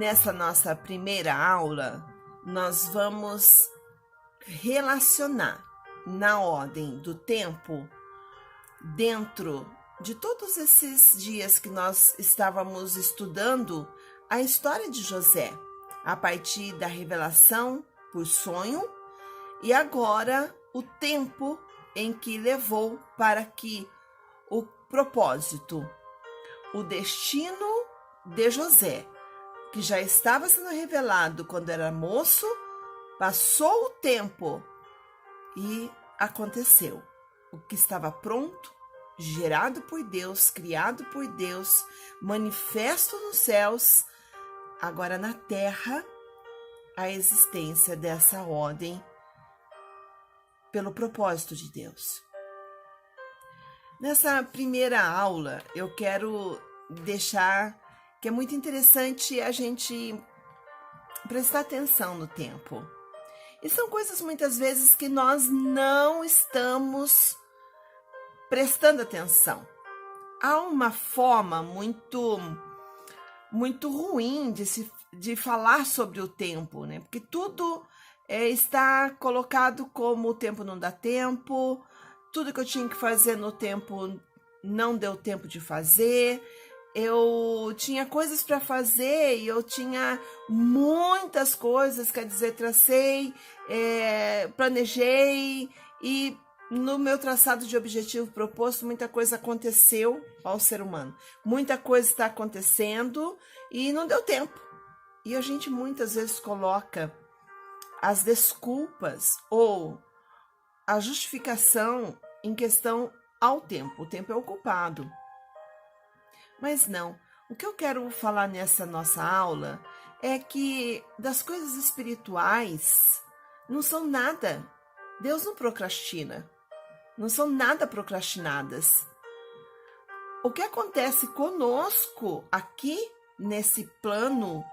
Nessa nossa primeira aula, nós vamos relacionar na ordem do tempo, dentro de todos esses dias que nós estávamos estudando a história de José, a partir da revelação por sonho e agora o tempo em que levou para que o propósito, o destino de José, que já estava sendo revelado quando era moço, passou o tempo e aconteceu. O que estava pronto, gerado por Deus, criado por Deus, manifesto nos céus, agora na terra, a existência dessa ordem pelo propósito de Deus. Nessa primeira aula, eu quero deixar que é muito interessante a gente prestar atenção no tempo. E são coisas muitas vezes que nós não estamos prestando atenção. Há uma forma muito ruim de falar sobre o tempo, né? Porque tudo está colocado como o tempo não dá tempo, tudo que eu tinha que fazer no tempo não deu tempo de fazer. Eu tinha coisas para fazer e eu tinha muitas coisas, quer dizer, tracei, planejei e no meu traçado de objetivo proposto, muita coisa aconteceu ao ser humano. Muita coisa está acontecendo e não deu tempo. E a gente muitas vezes coloca as desculpas ou a justificação em questão ao tempo. O tempo é ocupado. Mas não, o que eu quero falar nessa nossa aula é que das coisas espirituais não são nada. Deus não procrastina, não são nada procrastinadas. O que acontece conosco aqui nesse plano,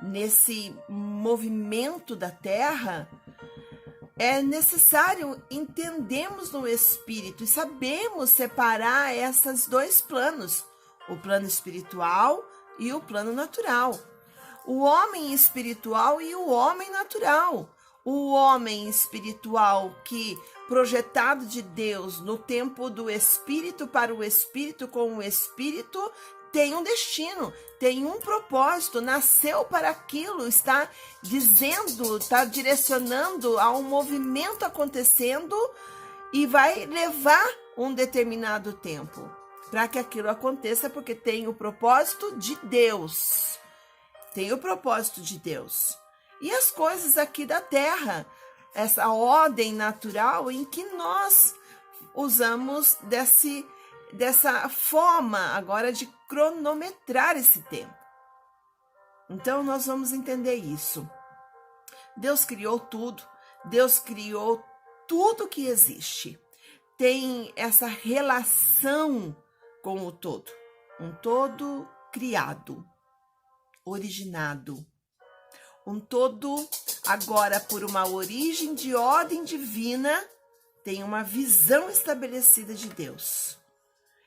nesse movimento da Terra, é necessário entendermos no Espírito e sabemos separar esses dois planos, o plano espiritual e o plano natural. O homem espiritual e o homem natural. O homem espiritual que, projetado de Deus no tempo do Espírito para o Espírito com o Espírito, tem um destino, tem um propósito, nasceu para aquilo, está dizendo, está direcionando a um movimento acontecendo e vai levar um determinado tempo para que aquilo aconteça, porque tem o propósito de Deus. Tem o propósito de Deus. E as coisas aqui da Terra, essa ordem natural em que nós usamos dessa forma agora de cronometrar esse tempo. Então, nós vamos entender isso. Deus criou tudo. Deus criou tudo que existe. Tem essa relação com o todo, um todo criado, originado, um todo agora por uma origem de ordem divina, tem uma visão estabelecida de Deus.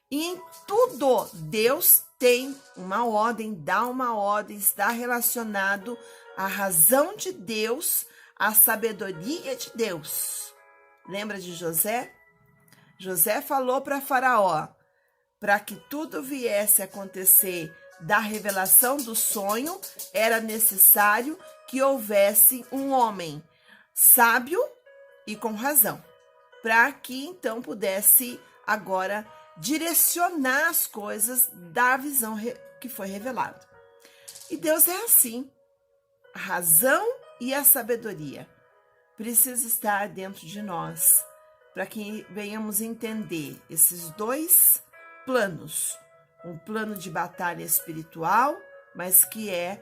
E em tudo Deus tem uma ordem, dá uma ordem, está relacionado à razão de Deus, à sabedoria de Deus. Lembra de José? José falou para Faraó, para que tudo viesse a acontecer da revelação do sonho, era necessário que houvesse um homem sábio e com razão, para que então pudesse agora direcionar as coisas da visão que foi revelada. E Deus é assim, a razão e a sabedoria precisam estar dentro de nós, para que venhamos entender esses dois planos, um plano de batalha espiritual, mas que é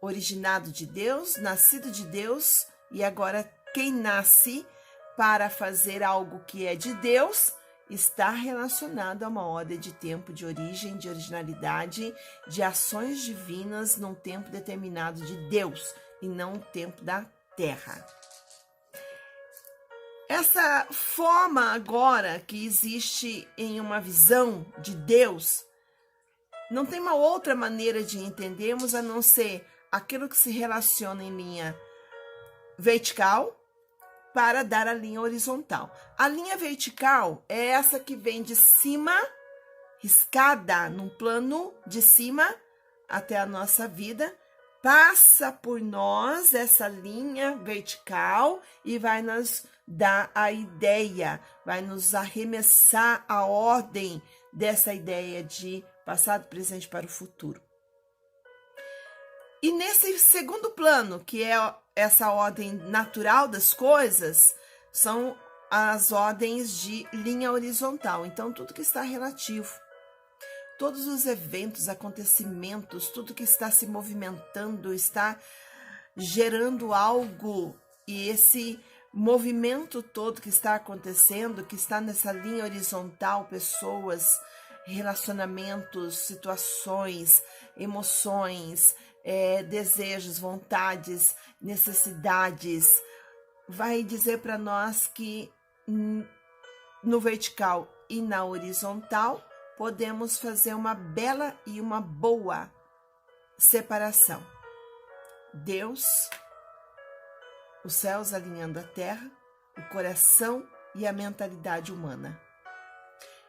originado de Deus, nascido de Deus, e agora quem nasce para fazer algo que é de Deus está relacionado a uma ordem de tempo, de origem, de originalidade, de ações divinas num tempo determinado de Deus e não o tempo da Terra. Essa forma agora que existe em uma visão de Deus, não tem uma outra maneira de entendermos a não ser aquilo que se relaciona em linha vertical para dar a linha horizontal. A linha vertical é essa que vem de cima, riscada num plano de cima até a nossa vida, passa por nós essa linha vertical e vai nos dar a ideia, vai nos arremessar a ordem dessa ideia de passado, presente para o futuro. E nesse segundo plano, que é essa ordem natural das coisas, são as ordens de linha horizontal. Então, tudo que está relativo, todos os eventos, acontecimentos, tudo que está se movimentando, está gerando algo. E esse movimento todo que está acontecendo, que está nessa linha horizontal, pessoas, relacionamentos, situações, emoções, desejos, vontades, necessidades, vai dizer para nós que no vertical e na horizontal podemos fazer uma bela e uma boa separação. Deus, os céus alinhando a terra, o coração e a mentalidade humana.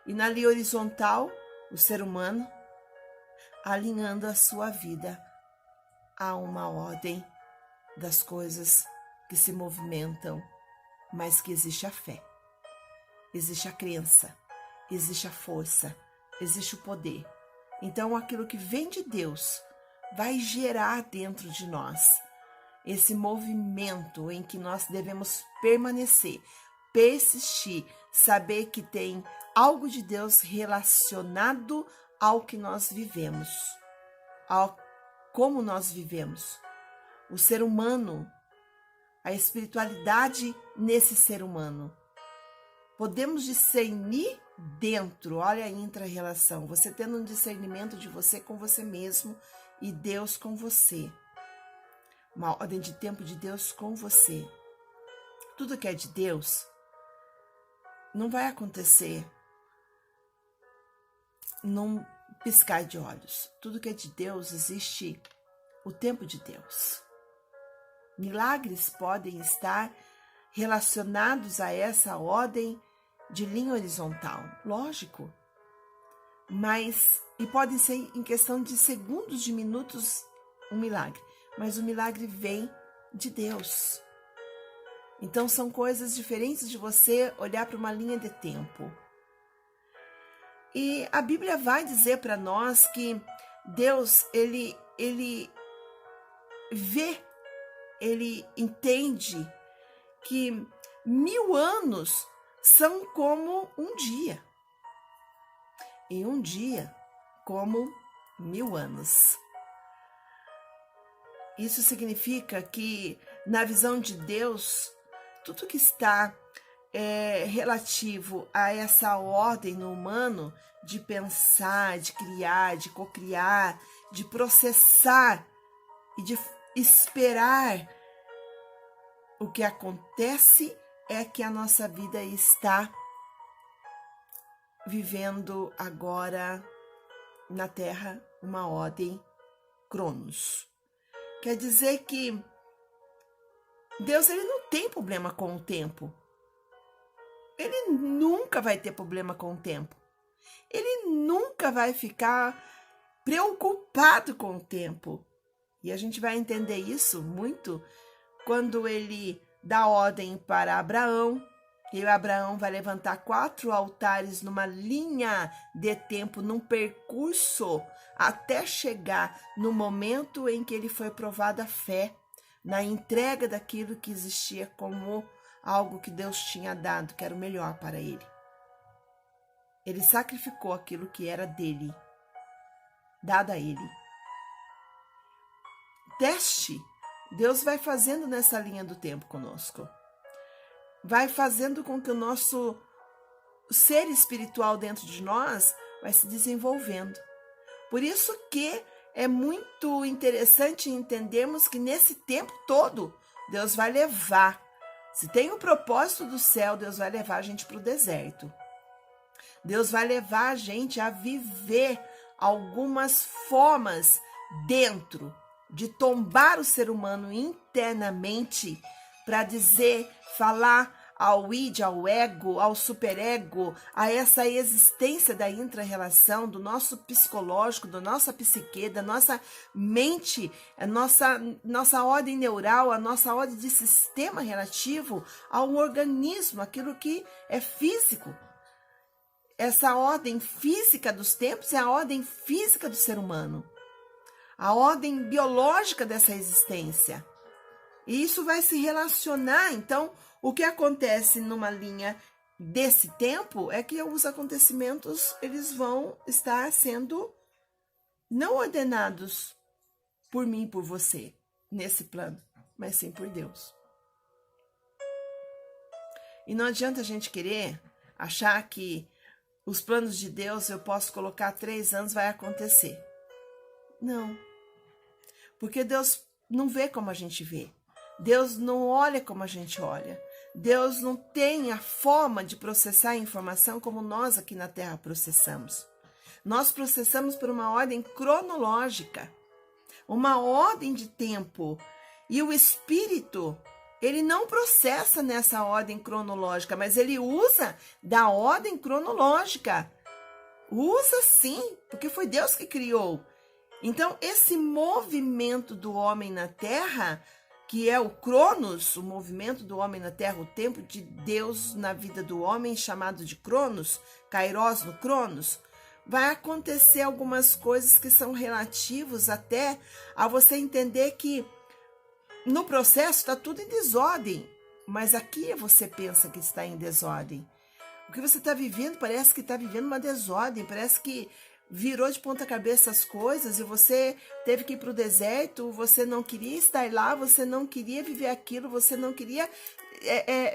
E na linha horizontal, o ser humano alinhando a sua vida a uma ordem das coisas que se movimentam, mas que existe a fé, existe a crença, existe a força, existe o poder. Então, aquilo que vem de Deus vai gerar dentro de nós esse movimento em que nós devemos permanecer, persistir, saber que tem algo de Deus relacionado ao que nós vivemos, ao como nós vivemos. O ser humano, a espiritualidade nesse ser humano. Podemos discernir dentro, olha a intra-relação, você tendo um discernimento de você com você mesmo e Deus com você. Uma ordem de tempo de Deus com você. Tudo que é de Deus não vai acontecer num piscar de olhos. Tudo que é de Deus existe o tempo de Deus. Milagres podem estar relacionados a essa ordem de linha horizontal, lógico. E podem ser em questão de segundos, de minutos, um milagre. Mas o milagre vem de Deus. Então são coisas diferentes de você olhar para uma linha de tempo. E a Bíblia vai dizer para nós que Deus, ele vê, ele entende que 1000 anos são como um dia. E um dia como 1000 anos. Isso significa que, na visão de Deus, tudo que está relativo a essa ordem no humano de pensar, de criar, de cocriar, de processar e de esperar, o que acontece é que a nossa vida está vivendo agora na Terra uma ordem Cronos. Quer dizer que Deus, ele não tem problema com o tempo. Ele nunca vai ter problema com o tempo. Ele nunca vai ficar preocupado com o tempo. E a gente vai entender isso muito quando ele dá ordem para Abraão. E Abraão vai levantar 4 altares numa linha de tempo, num percurso, até chegar no momento em que ele foi provado a fé, na entrega daquilo que existia como algo que Deus tinha dado, que era o melhor para ele. Ele sacrificou aquilo que era dele, dado a ele. Teste, Deus vai fazendo nessa linha do tempo conosco. Vai fazendo com que o nosso ser espiritual dentro de nós vai se desenvolvendo. Por isso que é muito interessante entendermos que nesse tempo todo, Deus vai levar. Se tem o propósito do céu, Deus vai levar a gente para o deserto. Deus vai levar a gente a viver algumas formas dentro de tombar o ser humano internamente para dizer, falar ao id, ao ego, ao superego, a essa existência da intra-relação, do nosso psicológico, da nossa psique, da nossa mente, a nossa ordem neural, a nossa ordem de sistema relativo ao organismo, aquilo que é físico. Essa ordem física dos tempos é a ordem física do ser humano, a ordem biológica dessa existência. E isso vai se relacionar, então, o que acontece numa linha desse tempo é que os acontecimentos eles vão estar sendo não ordenados por mim e por você nesse plano, mas sim por Deus. E não adianta a gente querer achar que os planos de Deus eu posso colocar 3 anos, vai acontecer. Não. Porque Deus não vê como a gente vê. Deus não olha como a gente olha. Deus não tem a forma de processar a informação como nós aqui na Terra processamos. Nós processamos por uma ordem cronológica, uma ordem de tempo. E o Espírito, ele não processa nessa ordem cronológica, mas ele usa da ordem cronológica. Usa sim, porque foi Deus que criou. Então, esse movimento do homem na Terra, que é o Cronos, o movimento do homem na Terra, o tempo de Deus na vida do homem, chamado de Cronos, Kairos no Cronos, vai acontecer algumas coisas que são relativos até a você entender que no processo está tudo em desordem, mas aqui você pensa que está em desordem. O que você está vivendo parece que está vivendo uma desordem, parece que virou de ponta cabeça as coisas e você teve que ir para o deserto, você não queria estar lá, você não queria viver aquilo, você não queria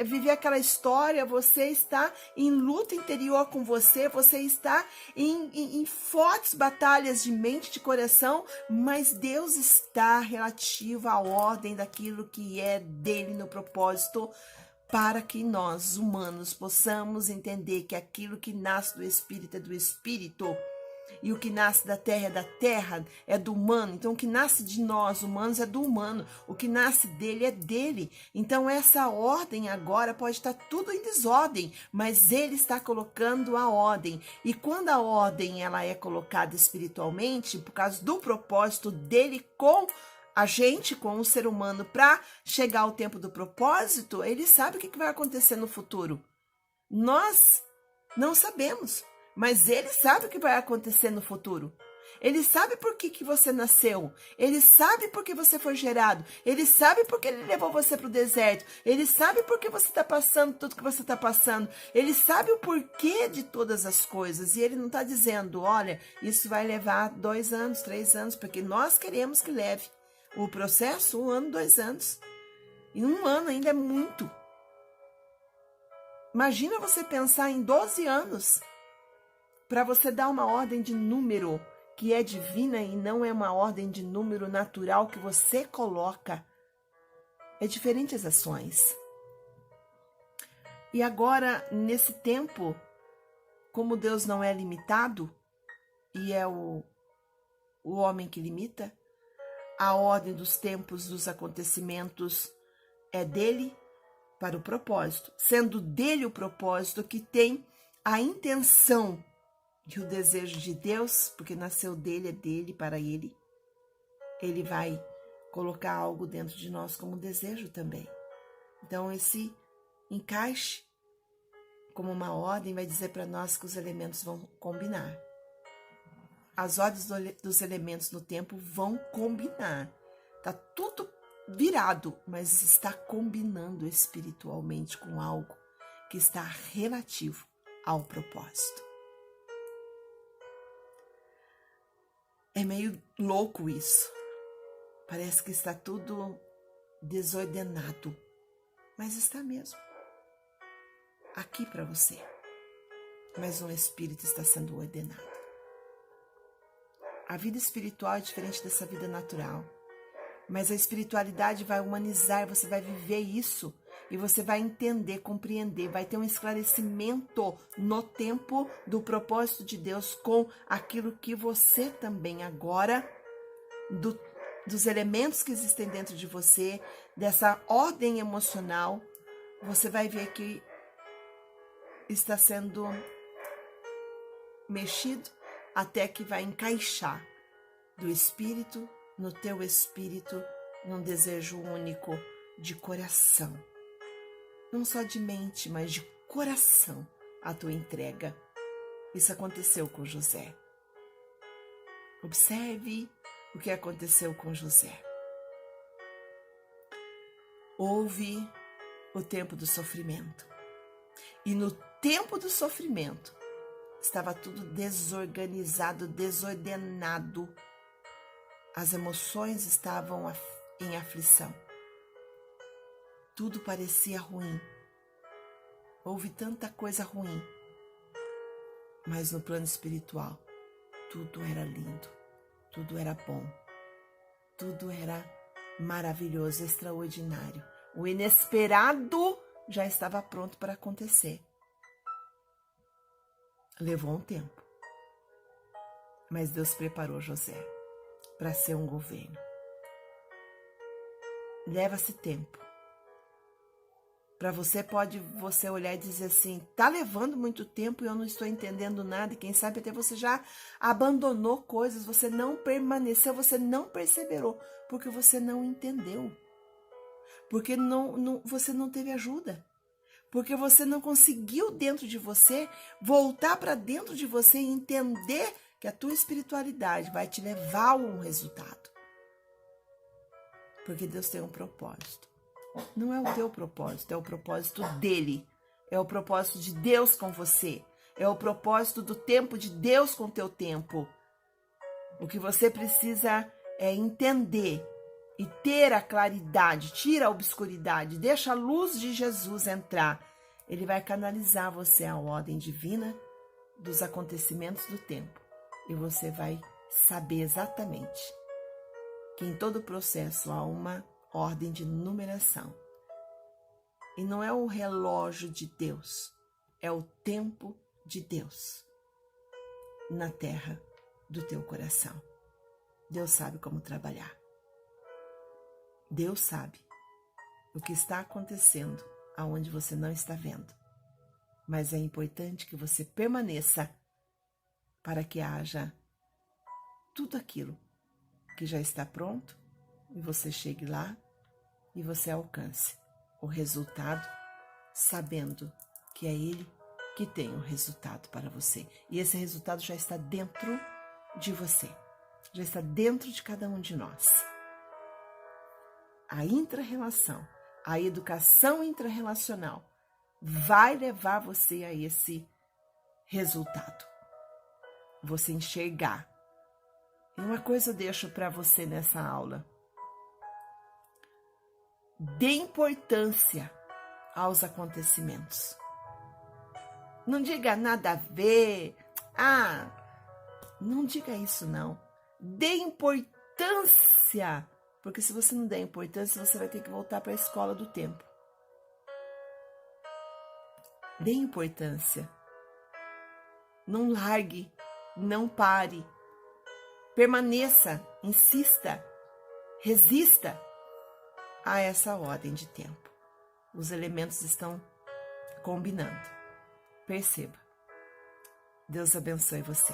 viver aquela história, você está em luta interior com você, você está em fortes batalhas de mente, de coração, mas Deus está relativo à ordem daquilo que é dele no propósito, para que nós, humanos, possamos entender que aquilo que nasce do Espírito é do Espírito, e o que nasce da terra, é do humano. Então, o que nasce de nós, humanos, é do humano. O que nasce dele é dele. Então, essa ordem agora pode estar tudo em desordem, mas ele está colocando a ordem. E quando a ordem ela é colocada espiritualmente, por causa do propósito dele com a gente, com o ser humano, para chegar ao tempo do propósito, ele sabe o que vai acontecer no futuro. Nós não sabemos. Mas ele sabe o que vai acontecer no futuro. Ele sabe por que você nasceu. Ele sabe por que você foi gerado. Ele sabe por que ele levou você para o deserto. Ele sabe por que você está passando tudo que você está passando. Ele sabe o porquê de todas as coisas. E ele não está dizendo, olha, isso vai levar 2 anos, 3 anos, porque nós queremos que leve o processo 1 ano, 2 anos. E 1 ano ainda é muito. Imagina você pensar em 12 anos. Para você dar uma ordem de número que é divina e não é uma ordem de número natural que você coloca. É diferente as ações. E agora, nesse tempo, como Deus não é limitado, e é o homem que limita, a ordem dos tempos, dos acontecimentos é dele para o propósito. Sendo dele o propósito que tem a intenção e o desejo de Deus, porque nasceu dele, é dele, para ele. Ele vai colocar algo dentro de nós como desejo também. Então, esse encaixe como uma ordem vai dizer para nós que os elementos vão combinar. As ordens dos elementos no tempo vão combinar. Está tudo virado, mas está combinando espiritualmente com algo que está relativo ao propósito. É meio louco isso. Parece que está tudo desordenado, mas está mesmo. Aqui para você. Mas um espírito está sendo ordenado. A vida espiritual é diferente dessa vida natural. Mas a espiritualidade vai humanizar, você vai viver isso. E você vai entender, compreender, vai ter um esclarecimento no tempo do propósito de Deus com aquilo que você também agora, dos elementos que existem dentro de você, dessa ordem emocional, você vai ver que está sendo mexido até que vai encaixar do espírito no teu espírito, num desejo único de coração. Não só de mente, mas de coração, a tua entrega. Isso aconteceu com José. Observe o que aconteceu com José. Houve o tempo do sofrimento. E no tempo do sofrimento, estava tudo desorganizado, desordenado. As emoções estavam em aflição. Tudo parecia ruim. Houve tanta coisa ruim. Mas no plano espiritual, tudo era lindo, tudo era bom, tudo era maravilhoso, extraordinário. O inesperado já estava pronto para acontecer. Levou um tempo, mas Deus preparou José para ser um governo. Leva-se tempo. Para você olhar e dizer assim, tá levando muito tempo e eu não estou entendendo nada, e quem sabe até você já abandonou coisas, você não permaneceu, você não perseverou, porque você não entendeu, porque você não teve ajuda, porque você não conseguiu dentro de você, voltar para dentro de você e entender que a tua espiritualidade vai te levar a um resultado, porque Deus tem um propósito. Não é o teu propósito, é o propósito dele. É o propósito de Deus com você. É o propósito do tempo de Deus com o teu tempo. O que você precisa é entender e ter a claridade. Tira a obscuridade, deixa a luz de Jesus entrar. Ele vai canalizar você à ordem divina dos acontecimentos do tempo. E você vai saber exatamente que em todo o processo há uma ordem de numeração. E não é o relógio de Deus, é o tempo de Deus na terra do teu coração. Deus sabe como trabalhar. Deus sabe o que está acontecendo aonde você não está vendo. Mas é importante que você permaneça para que haja tudo aquilo que já está pronto e você chegue lá e você alcance o resultado, sabendo que é Ele que tem o resultado para você. E esse resultado já está dentro de você, já está dentro de cada um de nós. A intra-relação, a educação intrarrelacional vai levar você a esse resultado. Você enxergar. E uma coisa eu deixo para você nessa aula. Dê importância aos acontecimentos. Não diga nada a ver. Não diga isso não. Dê importância. Porque se você não der importância, você vai ter que voltar para a escola do tempo. Dê importância. Não largue. Não pare. Permaneça. Insista. Resista a essa ordem de tempo. Os elementos estão combinando. Perceba. Deus abençoe você.